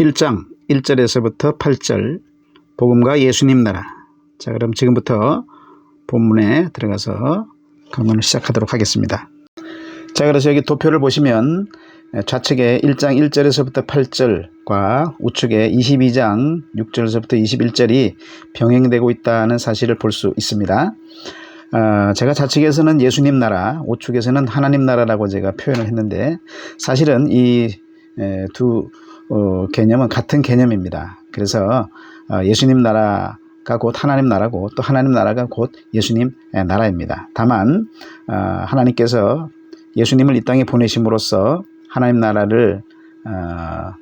1장 1절에서부터 8절 복음과 예수님 나라. 자, 그럼 지금부터 본문에 들어가서 강론을 시작하도록 하겠습니다. 자, 그래서 여기 도표를 보시면 좌측에 1장 1절에서부터 8절과 우측에 22장 6절에서부터 21절이 병행되고 있다는 사실을 볼 수 있습니다. 제가 좌측에서는 예수님 나라, 우측에서는 하나님 나라라고 제가 표현을 했는데 사실은 이 두 개념은 같은 개념입니다. 그래서 예수님 나라가 곧 하나님 나라고 또 하나님 나라가 곧 예수님 나라입니다. 다만 하나님께서 예수님을 이 땅에 보내심으로써 하나님 나라를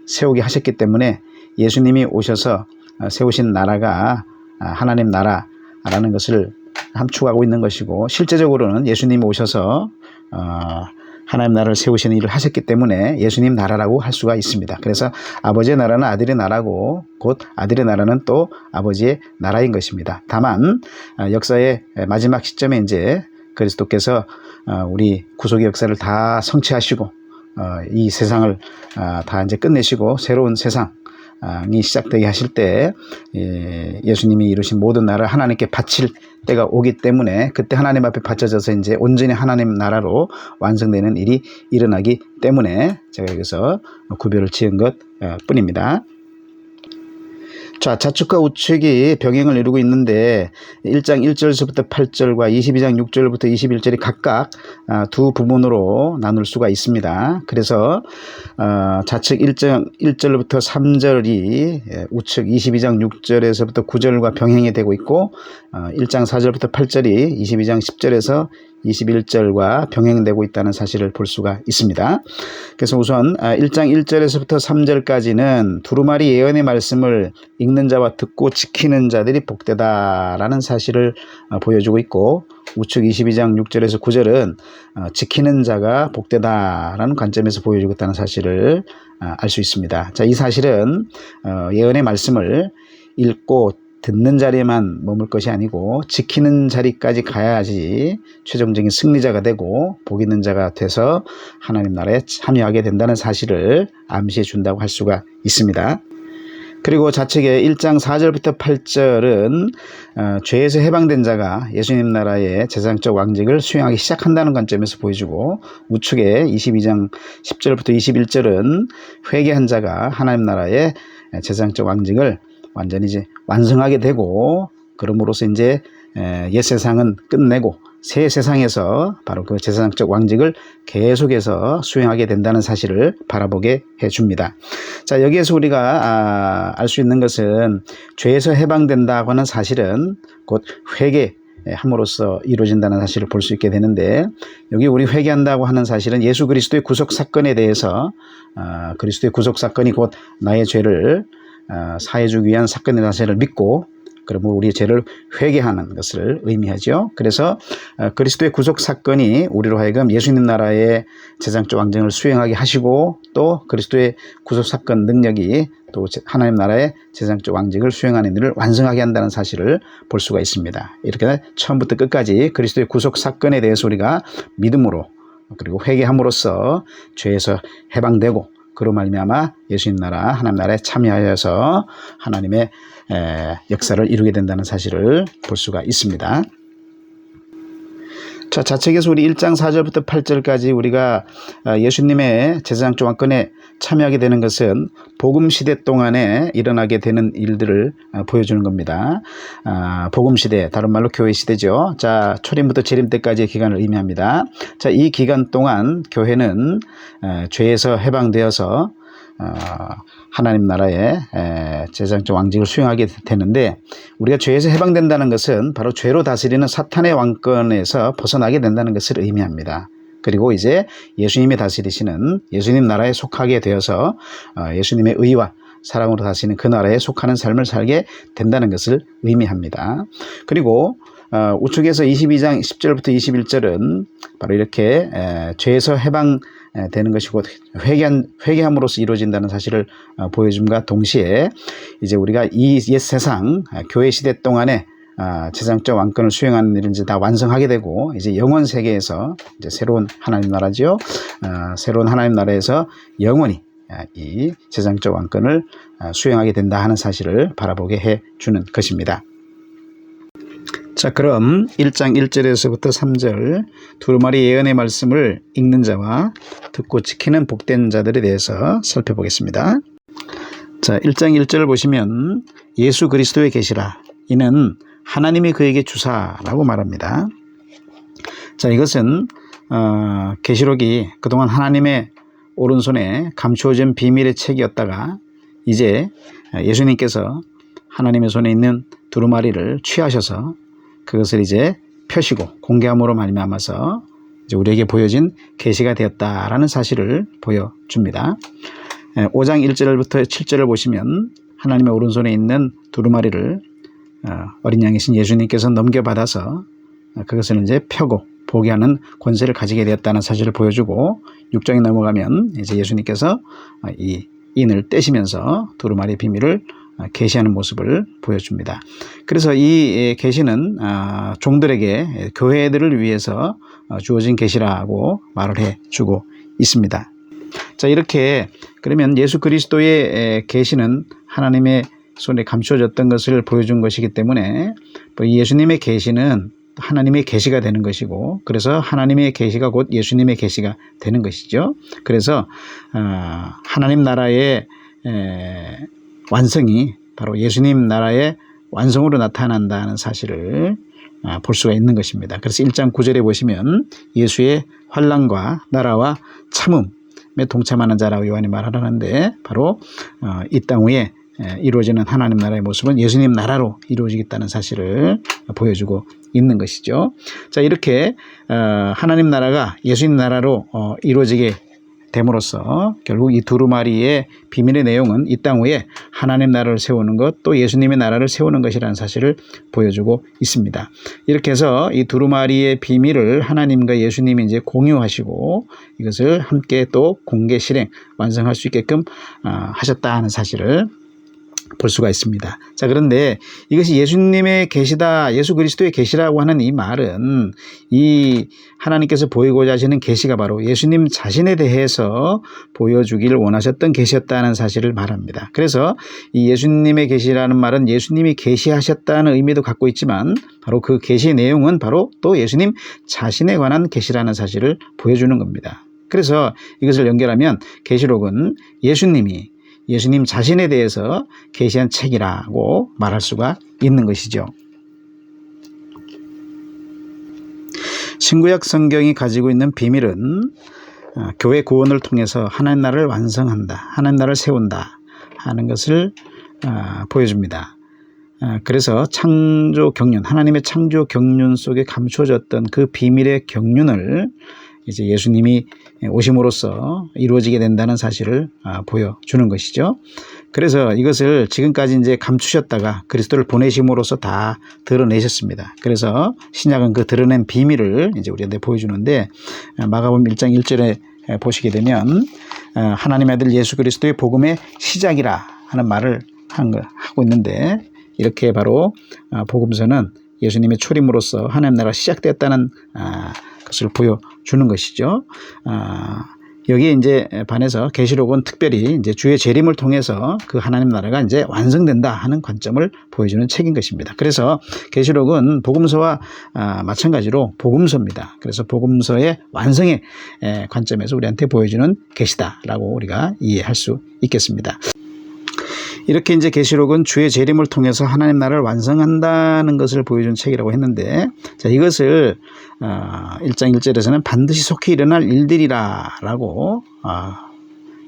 세우게 하셨기 때문에 예수님이 오셔서 세우신 나라가 하나님 나라라는 것을 함축하고 있는 것이고, 실제적으로는 예수님이 오셔서 하나님 나라를 세우시는 일을 하셨기 때문에 예수님 나라라고 할 수가 있습니다. 그래서 아버지의 나라는 아들의 나라고 곧 아들의 나라는 또 아버지의 나라인 것입니다. 다만 역사의 마지막 시점에 이제 그리스도께서 우리 구속의 역사를 다 성취하시고 이 세상을 다 이제 끝내시고 새로운 세상이 시작되게 하실 때 예수님이 이루신 모든 나라를 하나님께 바칠 때가 오기 때문에 그때 하나님 앞에 바쳐져서 이제 온전히 하나님 나라로 완성되는 일이 일어나기 때문에 제가 여기서 구별을 지은 것 뿐입니다. 자, 좌측과 우측이 병행을 이루고 있는데 1장 1절에서부터 8절과 22장 6절부터 21절이 각각 두 부분으로 나눌 수가 있습니다. 그래서 좌측 1장 1절부터 3절이 우측 22장 6절에서부터 9절과 병행이 되고 있고 1장 4절부터 8절이 22장 10절에서 21절과 병행되고 있다는 사실을 볼 수가 있습니다. 그래서 우선 1장 1절에서부터 3절까지는 두루마리 예언의 말씀을 읽는 자와 듣고 지키는 자들이 복되다라는 사실을 보여주고 있고, 우측 22장 6절에서 9절은 지키는 자가 복되다라는 관점에서 보여주고 있다는 사실을 알 수 있습니다. 자, 이 사실은 예언의 말씀을 읽고 듣는 자리에만 머물 것이 아니고 지키는 자리까지 가야지 최종적인 승리자가 되고 복 있는 자가 돼서 하나님 나라에 참여하게 된다는 사실을 암시해 준다고 할 수가 있습니다. 그리고 좌측에 1장 4절부터 8절은 죄에서 해방된 자가 예수님 나라의 제사장적 왕직을 수행하기 시작한다는 관점에서 보여주고, 우측에 22장 10절부터 21절은 회개한 자가 하나님 나라의 제사장적 왕직을 완전히 이제 완성하게 되고, 그럼으로써 이제 옛 세상은 끝내고 새 세상에서 바로 그 제사장적 왕직을 계속해서 수행하게 된다는 사실을 바라보게 해줍니다. 자, 여기에서 우리가 알 수 있는 것은 죄에서 해방된다고 하는 사실은 곧 회개함으로써 이루어진다는 사실을 볼 수 있게 되는데, 여기 우리 회개한다고 하는 사실은 예수 그리스도의 구속 사건에 대해서 그리스도의 구속 사건이 곧 나의 죄를 사해주기 위한 사건의 자세를 믿고 그러므로 우리의 죄를 회개하는 것을 의미하죠. 그래서 그리스도의 구속 사건이 우리로 하여금 예수님 나라의 제사장적 왕정을 수행하게 하시고, 또 그리스도의 구속 사건 능력이 또 하나님 나라의 제사장적 왕직을 수행하는 일을 완성하게 한다는 사실을 볼 수가 있습니다. 이렇게 처음부터 끝까지 그리스도의 구속 사건에 대해서 우리가 믿음으로 그리고 회개함으로써 죄에서 해방되고, 그로 말미암아 예수님 나라 하나님 나라에 참여하여서 하나님의 역사를 이루게 된다는 사실을 볼 수가 있습니다. 자, 좌측에서 우리 1장 4절부터 8절까지 우리가 예수님의 제사장적 왕권에 참여하게 되는 것은 복음시대 동안에 일어나게 되는 일들을 보여주는 겁니다. 복음시대, 다른 말로 교회시대죠. 자, 초림부터 재림 때까지의 기간을 의미합니다. 자, 이 기간 동안 교회는 죄에서 해방되어서 하나님 나라의 제사장적 왕직을 수행하게 되는데, 우리가 죄에서 해방된다는 것은 바로 죄로 다스리는 사탄의 왕권에서 벗어나게 된다는 것을 의미합니다. 그리고 이제 예수님이 다스리시는 예수님 나라에 속하게 되어서 예수님의 의와 사랑으로 다스리는 그 나라에 속하는 삶을 살게 된다는 것을 의미합니다. 그리고 우측에서 22장 10절부터 21절은 바로 이렇게 죄에서 해방되는 것이고 회개함으로써 이루어진다는 사실을 보여줌과 동시에 이제 우리가 이 옛 세상 교회 시대 동안에 제사장적 왕권을 수행하는 일을 이제 다 완성하게 되고, 이제 영원 세계에서 이제 새로운 하나님 나라죠. 새로운 하나님 나라에서 영원히 이 재상적 왕권을 수행하게 된다 하는 사실을 바라보게 해주는 것입니다. 자, 그럼 1장 1절에서부터 3절 두루마리 예언의 말씀을 읽는 자와 듣고 지키는 복된 자들에 대해서 살펴보겠습니다. 자, 1장 1절을 보시면 예수 그리스도의 계시라 이는 하나님이 그에게 주사라고 말합니다. 자, 이것은 계시록이 그동안 하나님의 오른손에 감추어진 비밀의 책이었다가 이제 예수님께서 하나님의 손에 있는 두루마리를 취하셔서 그것을 이제 펴시고 공개함으로 말미암아서 이제 우리에게 보여진 계시가 되었다라는 사실을 보여줍니다. 5장 1절부터 7절을 보시면 하나님의 오른손에 있는 두루마리를 어린 양이신 예수님께서 넘겨받아서 그것을 이제 펴고 보게 하는 권세를 가지게 되었다는 사실을 보여주고 6장에 넘어가면 이제 예수님께서 이 인을 떼시면서 두루마리의 비밀을 계시하는 모습을 보여줍니다. 그래서 이 계시는 종들에게 교회들을 위해서 주어진 계시라고 말을 해주고 있습니다. 자, 이렇게 그러면 예수 그리스도의 계시는 하나님의 손에 감추어졌던 것을 보여준 것이기 때문에 예수님의 계시는 하나님의 계시가 되는 것이고 그래서 하나님의 계시가 곧 예수님의 계시가 되는 것이죠. 그래서 하나님 나라의 완성이 바로 예수님 나라의 완성으로 나타난다는 사실을 볼 수가 있는 것입니다. 그래서 1장 9절에 보시면 예수의 환난과 나라와 참음에 동참하는 자라고 요한이 말하는데 바로 이 땅 위에 이루어지는 하나님 나라의 모습은 예수님 나라로 이루어지겠다는 사실을 보여주고 있는 것이죠. 자, 이렇게 하나님 나라가 예수님 나라로 이루어지게 됨으로써 결국 이 두루마리의 비밀의 내용은 이 땅 위에 하나님 나라를 세우는 것 또 예수님의 나라를 세우는 것이라는 사실을 보여주고 있습니다. 이렇게 해서 이 두루마리의 비밀을 하나님과 예수님이 이제 공유하시고 이것을 함께 또 공개 실행 완성할 수 있게끔 하셨다는 사실을 볼 수가 있습니다. 자, 그런데 이것이 예수님의 계시다, 예수 그리스도의 계시라고 하는 이 말은 이 하나님께서 보이고자 하시는 계시가 바로 예수님 자신에 대해서 보여주기를 원하셨던 계시였다는 사실을 말합니다. 그래서 이 예수님의 계시라는 말은 예수님이 계시하셨다는 의미도 갖고 있지만 바로 그 계시의 내용은 바로 또 예수님 자신에 관한 계시라는 사실을 보여주는 겁니다. 그래서 이것을 연결하면 계시록은 예수님 자신에 대해서 계시한 책이라고 말할 수가 있는 것이죠. 신구약 성경이 가지고 있는 비밀은 교회 구원을 통해서 하나님 나라를 완성한다, 하나님 나라를 세운다 하는 것을 보여줍니다. 그래서 창조 경륜, 하나님의 창조 경륜 속에 감춰졌던 그 비밀의 경륜을 이제 예수님이 오심으로써 이루어지게 된다는 사실을 보여주는 것이죠. 그래서 이것을 지금까지 이제 감추셨다가 그리스도를 보내심으로써 다 드러내셨습니다. 그래서 신약은 그 드러낸 비밀을 이제 우리한테 보여주는데 마가복음 1장 1절에 보시게 되면 하나님의 아들 예수 그리스도의 복음의 시작이라 하는 말을 하고 있는데 이렇게 바로 복음서는 예수님의 초림으로써 하나님 나라가 시작되었다는 것을 보여주는 것이죠. 여기에 이제 반해서 계시록은 특별히 이제 주의 재림을 통해서 그 하나님 나라가 이제 완성된다 하는 관점을 보여주는 책인 것입니다. 그래서 계시록은 복음서와 마찬가지로 복음서입니다. 그래서 복음서의 완성의 관점에서 우리한테 보여주는 계시다라고 우리가 이해할 수 있겠습니다. 이렇게 이제 계시록은 주의 재림을 통해서 하나님 나라를 완성한다는 것을 보여준 책이라고 했는데, 자, 이것을 1장 1절에서는 반드시 속히 일어날 일들이라고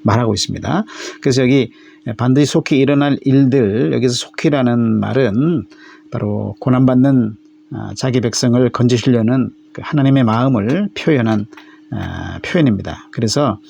말하고 있습니다. 그래서 여기 반드시 속히 일어날 일들, 여기서 속히라는 말은 바로 고난받는 자기 백성을 건지시려는 하나님의 마음을 표현한 표현입니다. 그래서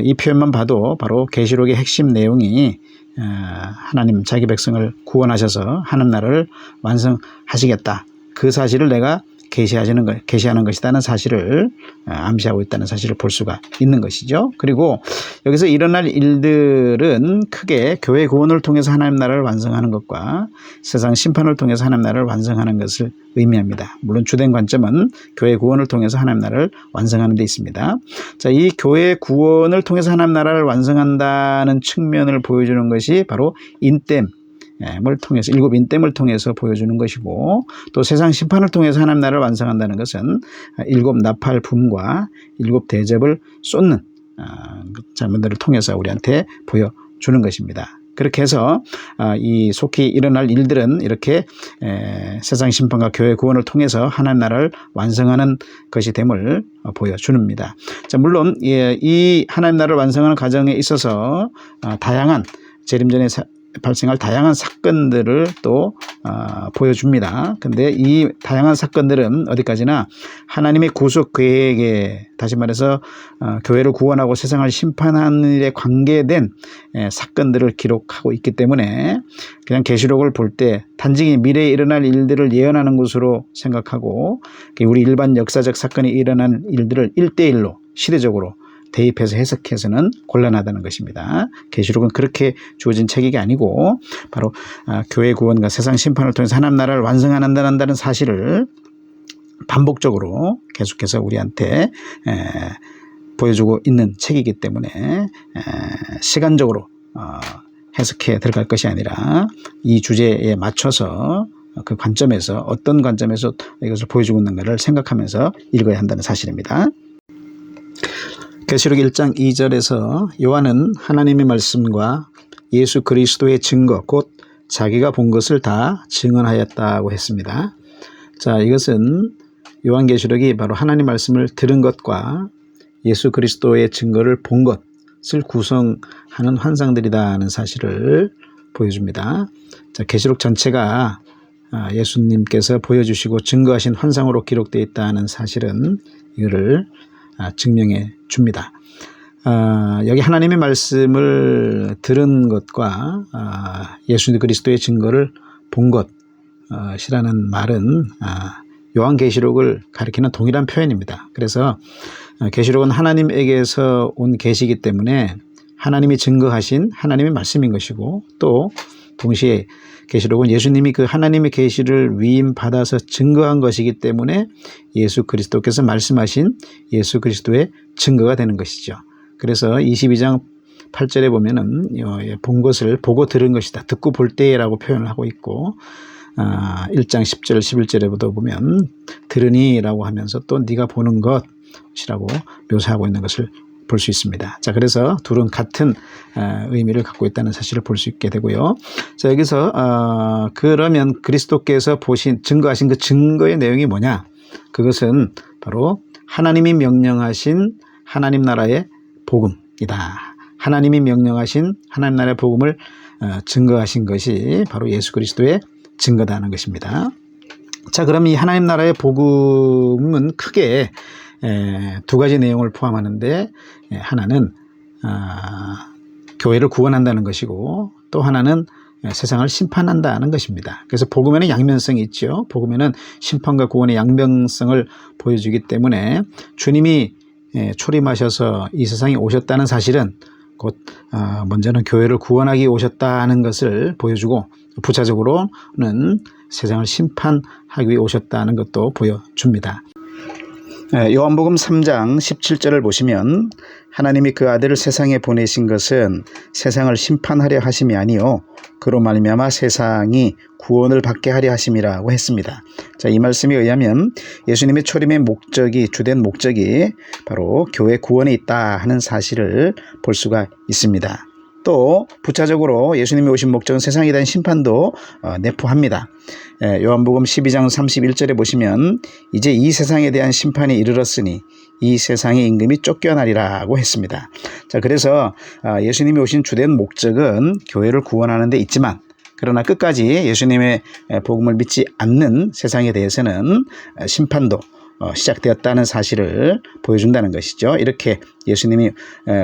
이 표현만 봐도 바로 계시록의 핵심 내용이 하나님 자기 백성을 구원하셔서 하나님 나라를 완성하시겠다, 그 사실을 내가 계시하는 것이라는 사실을 암시하고 있다는 사실을 볼 수가 있는 것이죠. 그리고 여기서 일어날 일들은 크게 교회 구원을 통해서 하나님 나라를 완성하는 것과 세상 심판을 통해서 하나님 나라를 완성하는 것을 의미합니다. 물론 주된 관점은 교회 구원을 통해서 하나님 나라를 완성하는 데 있습니다. 자, 이 교회 구원을 통해서 하나님 나라를 완성한다는 측면을 보여주는 것이 바로 인땜 을 통해서, 일곱 인땜을 통해서 보여주는 것이고, 또 세상 심판을 통해서 하나님 나라를 완성한다는 것은 일곱 나팔 붐과 일곱 대접을 쏟는 장면들을 통해서 우리한테 보여주는 것입니다. 그렇게 해서 이 속히 일어날 일들은 이렇게 세상 심판과 교회 구원을 통해서 하나님 나라를 완성하는 것이 됨을 보여줍니다. 자, 물론 이 하나님 나라를 완성하는 과정에 있어서 다양한 재림전에 발생할 다양한 사건들을 또 보여줍니다. 근데 이 다양한 사건들은 어디까지나 하나님의 구속 계획에, 다시 말해서 교회를 구원하고 세상을 심판하는 일에 관계된 사건들을 기록하고 있기 때문에 그냥 계시록을 볼 때 단지 미래에 일어날 일들을 예언하는 것으로 생각하고 우리 일반 역사적 사건이 일어난 일들을 1대1로 시대적으로 대입해서 해석해서는 곤란하다는 것입니다. 계시록은 그렇게 주어진 책이 아니고 바로 교회 구원과 세상 심판을 통해서 하나님 나라를 완성한다는 사실을 반복적으로 계속해서 우리한테 보여주고 있는 책이기 때문에 시간적으로 해석해 들어갈 것이 아니라 이 주제에 맞춰서 그 관점에서 어떤 관점에서 이것을 보여주고 있는가를 생각하면서 읽어야 한다는 사실입니다. 계시록 1장 2절에서 요한은 하나님의 말씀과 예수 그리스도의 증거, 곧 자기가 본 것을 다 증언하였다고 했습니다. 자, 이것은 요한계시록이 바로 하나님 말씀을 들은 것과 예수 그리스도의 증거를 본 것을 구성하는 환상들이다는 사실을 보여줍니다. 자, 계시록 전체가 예수님께서 보여주시고 증거하신 환상으로 기록되어 있다는 사실은 이거를 증명해 줍니다. 여기 하나님의 말씀을 들은 것과 예수 그리스도의 증거를 본 것이라는 말은 요한계시록을 가리키는 동일한 표현입니다. 그래서 계시록은 하나님에게서 온 계시이기 때문에 하나님이 증거하신 하나님의 말씀인 것이고, 또 동시에 계시록은 예수님이 그 하나님의 계시를 위임받아서 증거한 것이기 때문에 예수 그리스도께서 말씀하신 예수 그리스도의 증거가 되는 것이죠. 그래서 22장 8절에 보면은 본 것을 보고 들은 것이다, 듣고 볼 때라고 표현을 하고 있고, 1장 10절 11절에도 보면 들으니라고 하면서 또 네가 보는 것이라고 묘사하고 있는 것을 볼 수 있습니다. 자, 그래서 둘은 같은 의미를 갖고 있다는 사실을 볼 수 있게 되고요. 자, 여기서 그러면 그리스도께서 증거하신 그 증거의 내용이 뭐냐? 그것은 바로 하나님이 명령하신 하나님 나라의 복음이다. 하나님이 명령하신 하나님 나라의 복음을 증거하신 것이 바로 예수 그리스도의 증거다는 것입니다. 자, 그럼 이 하나님 나라의 복음은 크게 두 가지 내용을 포함하는데, 하나는 교회를 구원한다는 것이고, 또 하나는 세상을 심판한다는 것입니다. 그래서 복음에는 양면성이 있죠. 복음에는 심판과 구원의 양면성을 보여주기 때문에 주님이 초림하셔서 이 세상에 오셨다는 사실은 곧 먼저는 교회를 구원하기 오셨다는 것을 보여주고, 부차적으로는 세상을 심판하기 위해 오셨다는 것도 보여줍니다. 요한복음 3장 17절을 보시면 하나님이 그 아들을 세상에 보내신 것은 세상을 심판하려 하심이 아니요 그로 말미암아 세상이 구원을 받게 하려 하심이라고 했습니다. 자, 이 말씀에 의하면 예수님의 초림의 목적이, 주된 목적이 바로 교회 구원에 있다 하는 사실을 볼 수가 있습니다. 또 부차적으로 예수님이 오신 목적은 세상에 대한 심판도 내포합니다. 요한복음 12장 31절에 보시면 이제 이 세상에 대한 심판이 이르렀으니 이 세상의 임금이 쫓겨나리라고 했습니다. 자, 그래서 예수님이 오신 주된 목적은 교회를 구원하는 데 있지만, 그러나 끝까지 예수님의 복음을 믿지 않는 세상에 대해서는 심판도 시작되었다는 사실을 보여준다는 것이죠. 이렇게 예수님이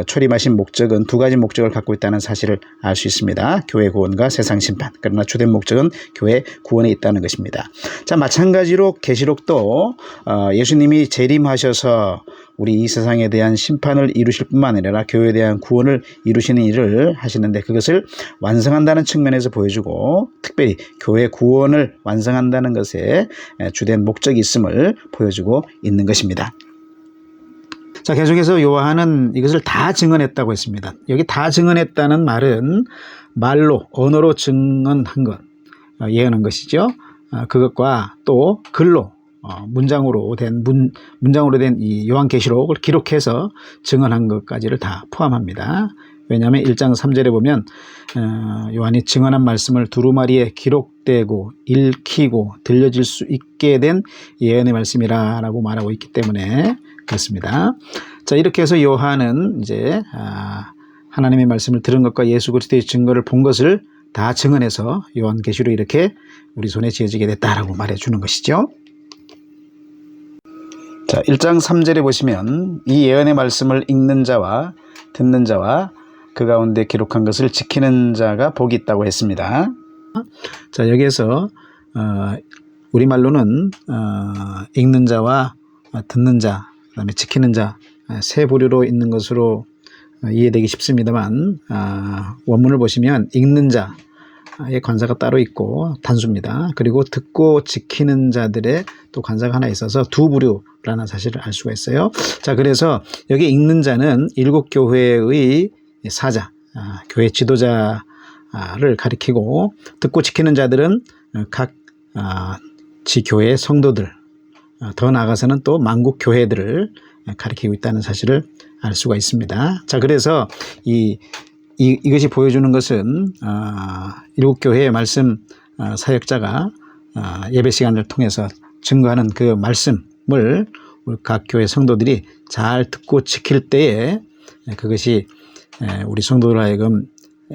초림하신 목적은 두 가지 목적을 갖고 있다는 사실을 알 수 있습니다. 교회 구원과 세상 심판. 그러나 주된 목적은 교회 구원에 있다는 것입니다. 자, 마찬가지로 계시록도 예수님이 재림하셔서 우리 이 세상에 대한 심판을 이루실 뿐만 아니라 교회에 대한 구원을 이루시는 일을 하시는데 그것을 완성한다는 측면에서 보여주고 특별히 교회 구원을 완성한다는 것에 주된 목적이 있음을 보여주고 있는 것입니다. 자, 계속해서 요한은 이것을 다 증언했다고 했습니다. 여기 다 증언했다는 말은 말로, 언어로 증언한 것, 예언한 것이죠. 그것과 또 글로, 문장으로 된 이 요한계시록을 기록해서 증언한 것까지를 다 포함합니다. 왜냐하면 1장 3절에 보면 요한이 증언한 말씀을 두루마리에 기록되고 읽히고 들려질 수 있게 된 예언의 말씀이라고 말하고 있기 때문에 그렇습니다. 자, 이렇게 해서 요한은 이제 하나님의 말씀을 들은 것과 예수 그리스도의 증거를 본 것을 다 증언해서 요한계시록이 이렇게 우리 손에 쥐어지게 됐다라고 말해주는 것이죠. 자, 1장 3절에 보시면 이 예언의 말씀을 읽는 자와 듣는 자와 그 가운데 기록한 것을 지키는 자가 복이 있다고 했습니다. 자, 여기에서 우리말로는 읽는 자와 듣는 자, 그다음에 지키는 자 세 부류로 있는 것으로 이해되기 쉽습니다만 원문을 보시면 읽는 자의 관사가 따로 있고 단수입니다. 그리고 듣고 지키는 자들의 또 관사가 하나 있어서 두 부류라는 사실을 알 수가 있어요. 자, 그래서 여기 읽는 자는 일곱 교회의 사자, 교회 지도자를 가리키고 듣고 지키는 자들은 각 지교회 성도들, 더 나아가서는 또 만국 교회들을 가리키고 있다는 사실을 알 수가 있습니다. 자, 그래서 이것이 보여주는 것은 일곱 교회의 말씀 사역자가 예배 시간을 통해서 증거하는 그 말씀을 각 교회 성도들이 잘 듣고 지킬 때에 그것이 우리 성도들 하여금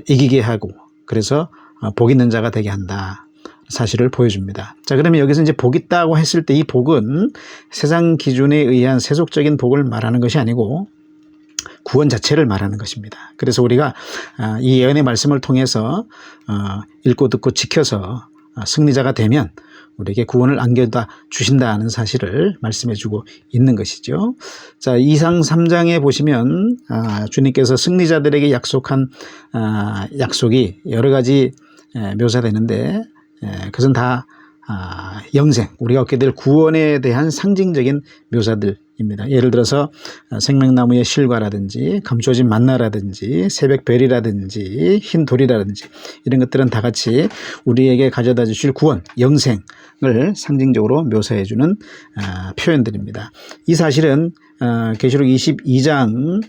이기게 하고 그래서 복 있는 자가 되게 한다 사실을 보여줍니다. 자, 그러면 여기서 이제 복 있다고 했을 때 이 복은 세상 기준에 의한 세속적인 복을 말하는 것이 아니고 구원 자체를 말하는 것입니다. 그래서 우리가 이 예언의 말씀을 통해서 읽고 듣고 지켜서 승리자가 되면 우리에게 구원을 안겨다 주신다는 사실을 말씀해주고 있는 것이죠. 자, 2상 3장에 보시면 주님께서 승리자들에게 약속한 약속이 여러 가지 묘사되는데 그것은 다 영생, 우리가 얻게 될 구원에 대한 상징적인 묘사들입니다. 예를 들어서 생명나무의 실과라든지 감춰진 만나라든지 새벽별이라든지 흰 돌이라든지 이런 것들은 다 같이 우리에게 가져다 주실 구원, 영생을 상징적으로 묘사해 주는 표현들입니다. 이 사실은 계시록 21장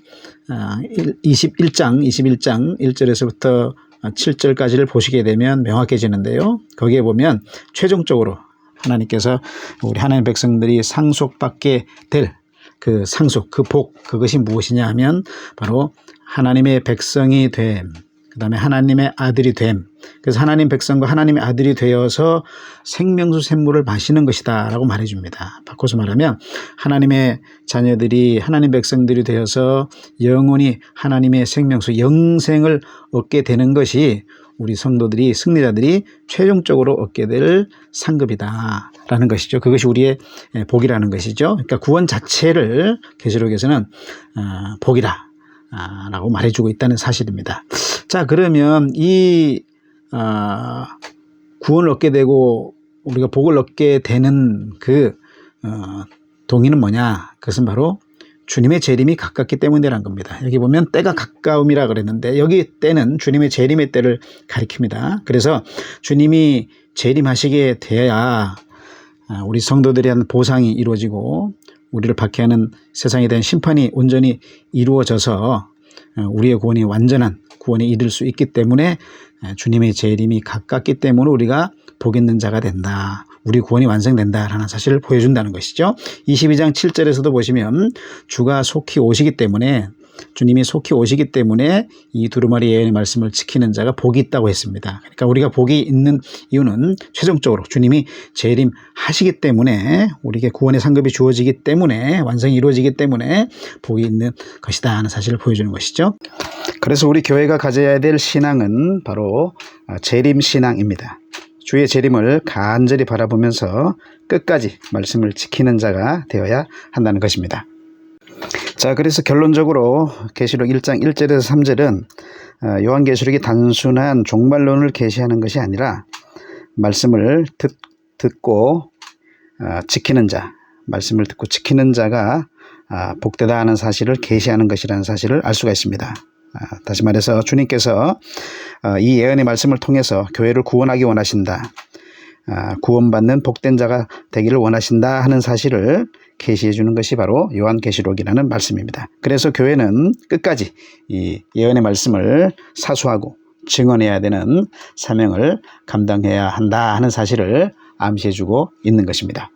1절에서부터 7절까지를 보시게 되면 명확해지는데요. 거기에 보면 최종적으로 하나님께서 우리 하나님의 백성들이 상속받게 될 그 상속, 그 복, 그것이 무엇이냐 하면 바로 하나님의 백성이 됨, 그 다음에 하나님의 아들이 됨. 그래서 하나님 백성과 하나님의 아들이 되어서 생명수 샘물을 마시는 것이다 라고 말해줍니다. 바꿔서 말하면 하나님의 자녀들이 하나님 백성들이 되어서 영원히 하나님의 생명수 영생을 얻게 되는 것이 우리 성도들이 승리자들이 최종적으로 얻게 될 상급이다 라는 것이죠. 그것이 우리의 복이라는 것이죠. 그러니까 구원 자체를 계시록에서는 복이다 라고 말해주고 있다는 사실입니다. 자, 그러면 이 구원을 얻게 되고 우리가 복을 얻게 되는 그 동의는 뭐냐? 그것은 바로 주님의 재림이 가깝기 때문이라는 겁니다. 여기 보면 때가 가까움이라 그랬는데 여기 때는 주님의 재림의 때를 가리킵니다. 그래서 주님이 재림하시게 돼야 우리 성도들에 대한 보상이 이루어지고 우리를 박해하는 세상에 대한 심판이 온전히 이루어져서 우리의 구원이 완전한 구원에 이를 수 있기 때문에 주님의 재림이 가깝기 때문에 우리가 복 있는 자가 된다. 우리 구원이 완성된다라는 사실을 보여준다는 것이죠. 22장 7절에서도 보시면 주가 속히 오시기 때문에 주님이 속히 오시기 때문에 이 두루마리 예언의 말씀을 지키는 자가 복이 있다고 했습니다. 그러니까 우리가 복이 있는 이유는 최종적으로 주님이 재림하시기 때문에 우리에게 구원의 상급이 주어지기 때문에 완성이 이루어지기 때문에 복이 있는 것이다 하는 사실을 보여주는 것이죠. 그래서 우리 교회가 가져야 될 신앙은 바로 재림신앙입니다. 주의 재림을 간절히 바라보면서 끝까지 말씀을 지키는 자가 되어야 한다는 것입니다. 자, 그래서 결론적으로 계시록 1장 1절에서 3절은 요한계시록이 단순한 종말론을 계시하는 것이 아니라 말씀을 듣고 지키는 자, 말씀을 듣고 지키는 자가 복되다 하는 사실을 계시하는 것이라는 사실을 알 수가 있습니다. 다시 말해서 주님께서 이 예언의 말씀을 통해서 교회를 구원하기 원하신다. 구원받는 복된 자가 되기를 원하신다 하는 사실을 계시해 주는 것이 바로 요한계시록이라는 말씀입니다. 그래서 교회는 끝까지 이 예언의 말씀을 사수하고 증언해야 되는 사명을 감당해야 한다 하는 사실을 암시해 주고 있는 것입니다.